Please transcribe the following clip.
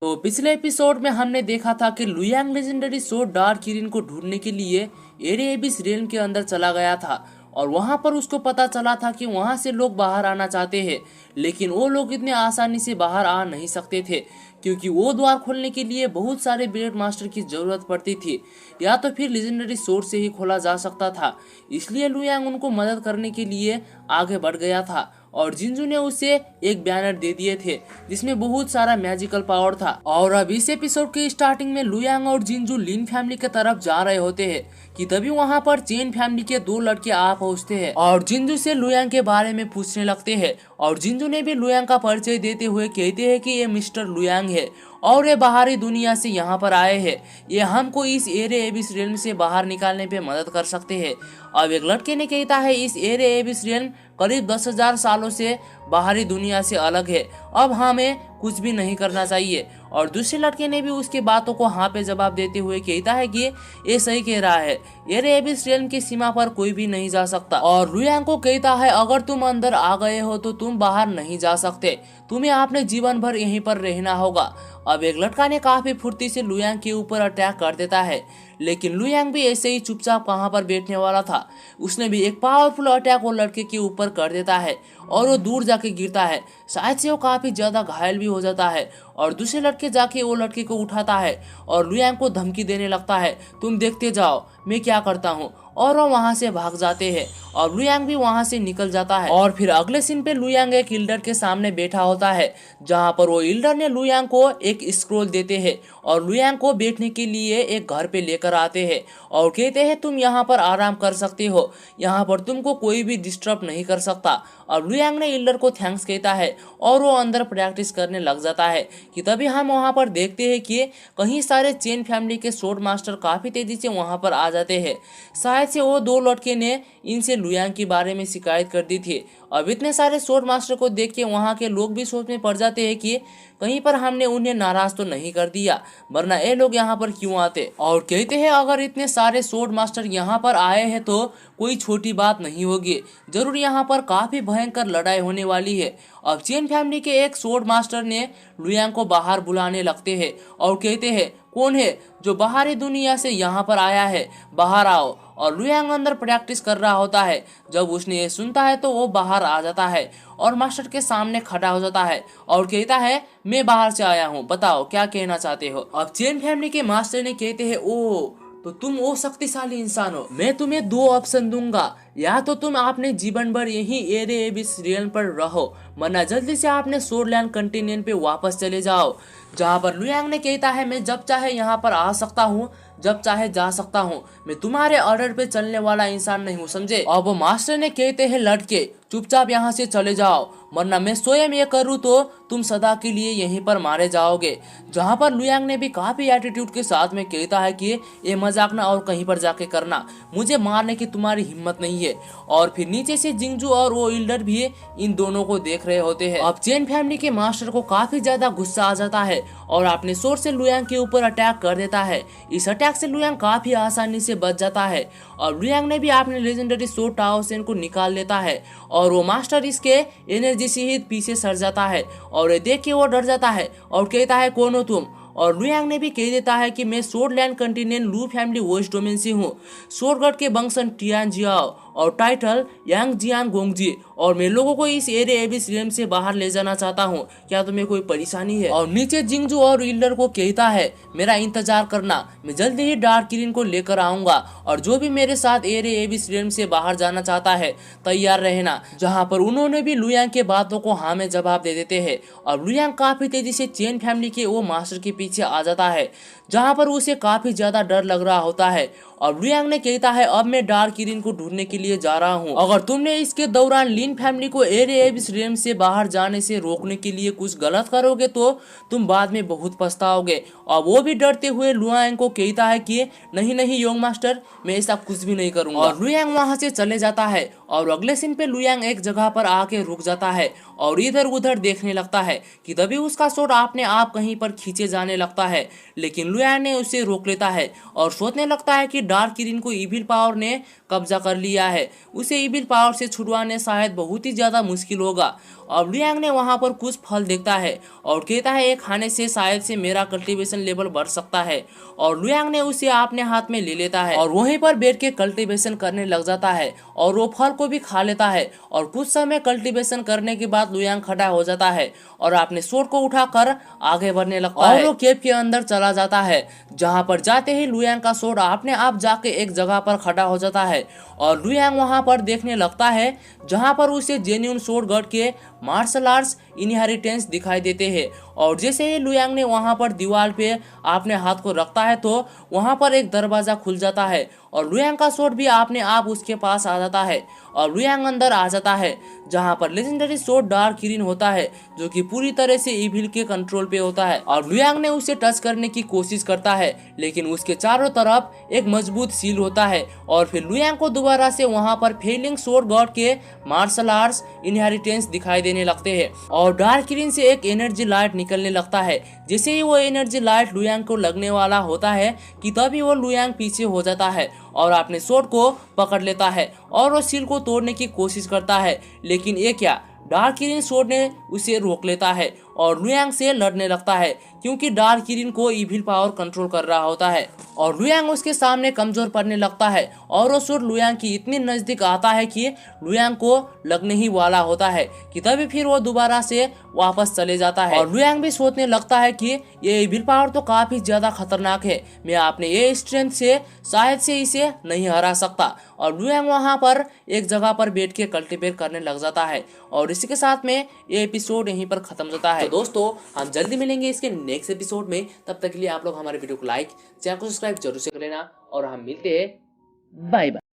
तो पिछले एपिसोड में हमने देखा था कि Luoyang legendary sword dark Kiren को ढूंढने के लिए एरे एबिस रेलम के अंदर चला गया था और वहां पर उसको पता चला था कि वहां से लोग बाहर आना चाहते हैं, लेकिन वो लोग इतने आसानी से बाहर आ नहीं सकते थे क्योंकि वो द्वार खोलने के लिए बहुत सारे ब्लेड मास्टर की जरूरत पड़ती थी या तो फिर लेजेंडरी सोर्ड से ही खोला जा सकता था। इसलिए लुयांग उनको मदद करने के लिए आगे बढ़ गया था और जिंजू ने उसे एक बैनर दे दिए थे जिसमें बहुत सारा मैजिकल पावर था। और अब इस एपिसोड के स्टार्टिंग में लुयांग और जिंजू लिन फैमिली की तरफ जा रहे होते हैं कि तभी वहां पर चेन फैमिली के दो लड़के आ पहुंचते हैं और जिंजू से लुयांग के बारे में पूछने लगते हैं और जिंजू ने भी लुयांग का परिचय देते हुए कहते हैं कि ये मिस्टर लुयांग है और ये बाहरी दुनिया से यहाँ पर आए हैं। ये हमको इस एरे एबिस रियल्म से बाहर निकालने पे मदद कर सकते हैं। अब एक लड़के ने कहता है इस एरे एबिस रियल्म करीब 10,000 सालों से बाहरी दुनिया से अलग है, अब हमें कुछ भी नहीं करना चाहिए। और दूसरे लड़के ने भी उसकी बातों को हाँ पे जवाब देते हुए कहता है कि ये सही कह रहा है, एरे एबिस रियल्म की सीमा पर कोई भी नहीं जा सकता। और लुयांग को कहता है अगर तुम अंदर आ गए हो तो तुम बाहर नहीं जा सकते, तुम्हें अपने जीवन भर यहीं पर रहना होगा। अब एक लड़का ने काफी फुर्ती से लुयांग के ऊपर अटैक कर देता है, लेकिन लुयांग भी ऐसे ही चुपचाप कहां पर बैठने वाला था, उसने भी एक पावरफुल अटैक वो लड़के के ऊपर कर देता है और वो दूर जाके गिरता है। शायद से वो काफी ज्यादा घायल भी हो जाता है और दूसरे लड़के जाके वो लड़के को उठाता है और लुयांग को धमकी देने लगता है तुम देखते जाओ मैं क्या करता हूँ, और वो वहां से भाग जाते हैं और लुयांग भी वहां से निकल जाता है। और फिर अगले सीन पे लुयांग एक इल्डर के सामने बैठा होता है जहां पर वो इल्डर ने लुयांग को एक स्क्रोल देते हैं और लुयांग को बैठने के लिए एक घर पे लेकर आते हैं और कहते हैं तुम यहाँ पर आराम कर सकते हो, यहाँ पर तुमको कोई भी डिस्टर्ब नहीं कर सकता। और लुयांग ने इल्डर को थैंक्स कहता है और वो अंदर प्रैक्टिस करने लग जाता है कि तभी हम वहाँ पर देखते हैं कि कहीं सारे चेन फैमिली के स्वॉर्ड मास्टर काफी तेजी से वहाँ पर आ जाते हैं। शायद से वो दो लड़के ने इनसे लुयांग के बारे में शिकायत कर दी थी। अब इतने सारे स्वॉर्ड मास्टर को देख के वहाँ के लोग भी सोच में पड़ जाते हैं कि कहीं पर हमने उन्हें नाराज तो नहीं कर दिया, वरना ये लोग यहाँ पर क्यों आते। और कहते हैं अगर इतने सारे स्वॉर्ड मास्टर यहाँ पर आए हैं तो कोई छोटी बात नहीं होगी, जरूर यहाँ पर काफी भयंकर लड़ाई होने वाली है। अब चेन फैमिली के एक स्वॉर्ड मास्टर ने लुयांग को बाहर बुलाने लगते हैं और कहते हैं कौन है जो बाहरी दुनिया से यहाँ पर आया है, बाहर आओ। और लुयांग अंदर प्रैक्टिस कर रहा होता है, जब उसने ये सुनता है तो वो बाहर आ जाता है और मास्टर के सामने खड़ा हो जाता है और कहता है मैं बाहर से आया हूँ, बताओ क्या कहना चाहते हो। अब चेन फैमिली के मास्टर ने कहते हैं ओ तो तुम वो शक्तिशाली इंसान हो, मैं तुम्हें दो ऑप्शन दूंगा, या तो तुम अपने जीवन भर यही एरे एबिस रियल्म पर रहो, वरना जल्दी से आपने सोरलैंड कंटिनेंट पे वापस चले जाओ। जहाँ पर लुयांग ने कहता है मैं जब चाहे यहाँ पर आ सकता हूँ, जब चाहे जा सकता हूँ, मैं तुम्हारे ऑर्डर पे चलने वाला इंसान नहीं हूँ, समझे। अब वो मास्टर ने कहते हैं लड़के चुपचाप यहाँ से चले जाओ, वरना मैं स्वयं ये करूँ तो तुम सदा के लिए यहीं पर मारे जाओगे। जहाँ पर लुयांग ने भी काफी एटीट्यूड के साथ में कहता है कि ये मजाक ना और कहीं पर जाके करना, मुझे मारने की तुम्हारी हिम्मत नहीं है। और फिर नीचे से जिंगजू और वो इल्डर भी इन दोनों को देख रहे होते हैं। अब चेन फैमिली के मास्टर को काफी ज्यादा गुस्सा आ जाता है और अपने सोर से लुयांग के ऊपर अटैक कर देता है। इस अटैक से लुयांग काफी आसानी से बच जाता है और लुयांग ने भी अपने लेजेंडरी सोर टाओसेन को निकाल लेता है और वो मास्टर इसके एनर्जी से ही पीछे सर जाता है और ये देख के वो डर जाता है और कहता है कौन हो तुम। और लुयांग ने भी कह देता है कि मैं सोरलैंड कंटिनेंट लू फैमिली वेस्ट डोमेन से हूँ, सोरगढ़ के वंशन टियान जियाओ और टाइटल यांग जियान गोंगजी, और मैं लोगों को इस एरे एबिस रियल्म से बाहर ले जाना चाहता हूँ, क्या तुम्हें कोई परेशानी है। और नीचे जिंगजू और इल्डर को कहता है मेरा इंतजार करना, मैं जल्दी ही डार्क किरिन को लेकर आऊंगा और जो भी मेरे साथ एरे एबिस रियल्म से बाहर जाना चाहता है तैयार रहना। जहाँ पर उन्होंने भी लुयांग के बातों को हाँ में जवाब दे देते हैं और लुयांग काफी तेजी से चेन फैमिली के वो मास्टर के पीछे आ जाता है, जहाँ पर उसे काफी ज्यादा डर लग रहा होता है। और लुयांग ने कहता है अब मैं डार्क किरिन को ढूंढने के लिए जा रहा हूँ, अगर तुमने इसके दौरान लिन फैमिली को एरे एबिस रियल्म से बाहर जाने से रोकने के लिए कुछ गलत करोगे तो तुम बाद में बहुत पछताओगे। और वो भी डरते हुए लुयांग को कहता है कि नहीं नहीं योंग मास्टर, मैं ऐसा कुछ भी नहीं करूंगा। और लुयांग वहां से चले जाता है और अगले सीन पे लुयांग एक जगह पर आके रुक जाता है और इधर उधर देखने लगता है कि तभी उसका शॉट अपने आप कहीं पर खींचे जाने लगता है, लेकिन लुयांग ने उसे रोक लेता है और सोचने लगता है कि डार्क किरिन को इविल पावर ने कब्जा कर लिया है, उसे इविल पावर से छुड़वाने शायद बहुत ही ज्यादा मुश्किल होगा। और लुयांग ने वहां पर कुछ फल देखता है और कहता है ये खाने से शायद से मेरा कल्टीवेशन लेवल बढ़ सकता है। और लुयांग ने उसे अपने हाथ में ले लेता है और वहीं पर बैठ के कल्टीवेशन करने लग जाता है और वो फल को भी खा लेता है। और कुछ समय कल्टीवेशन करने के बाद लुयांग खड़ा हो जाता है और अपने स्वॉर्ड को उठाकर आगे बढ़ने लगता है और वो केव के अंदर चला जाता है। जहां पर जाते ही लुयांग का स्वॉर्ड अपने आप जाके एक जगह पर खड़ा हो जाता है और लुयांग वहां पर देखने लगता है जहां पर उसे जेन्युइन स्वॉर्ड गार्ड के मार्शल आर्ट्स इनहेरिटेंस दिखाई देते हैं। और जैसे ही लुयांग ने वहां पर दीवार पे अपने हाथ को रखता है तो वहां पर एक दरवाजा खुल जाता है और लुयांग का स्वॉर्ड भी अपने आप उसके पास आ जाता है और लुयांग अंदर आ जाता है जहां पर लेजेंडरी स्वॉर्ड डार्क किरिन होता है जो कि पूरी तरह से इविल के कंट्रोल पे होता है। और लुयांग ने उसे टच करने की कोशिश करता है लेकिन उसके चारों तरफ एक मजबूत सील होता है और फिर लुयांग को दोबारा से वहां पर फेलिंग स्वॉर्ड गॉड के मार्शल आर्ट्स इनहेरिटेंस दिखाई देने लगते हैं और डार्क किरिन से एक एनर्जी लाइट निकलने लगता है। जैसे ही वो एनर्जी लाइट लुयांग को लगने वाला होता है कि तभी वो लुयांग पीछे हो जाता है और अपने स्वॉर्ड को पकड़ लेता है और वो सील को तोड़ने की कोशिश करता है। लेकिन ये क्या, डार्क किरिन स्वॉर्ड ने उसे रोक लेता है और लुयांग से लड़ने लगता है क्योंकि डार्क किरिन को इविल पावर कंट्रोल कर रहा होता है और लुयांग उसके सामने कमजोर पड़ने लगता है और वो स्वॉर्ड लुयांग की इतनी नजदीक आता है कि लुयांग को लगने ही वाला होता है कि तभी फिर वो दोबारा से वापस चले जाता है। और लुयांग भी सोचने लगता है कि ये इविल पावर तो काफी ज्यादा खतरनाक है, मैं अपने ये स्ट्रेंथ से शायद से इसे नहीं हरा सकता। और लुयांग वहां पर एक जगह पर बैठ के कल्टीवेट करने लग जाता है और इसी के साथ में ये एपिसोड यहीं पर खत्म होता है। तो दोस्तों हम जल्दी मिलेंगे इसके नेक्स्ट एपिसोड में, तब तक के लिए आप लोग हमारे वीडियो को लाइक, चैनल को सब्सक्राइब जरूर से कर लेना और हम मिलते हैं, बाय बाय।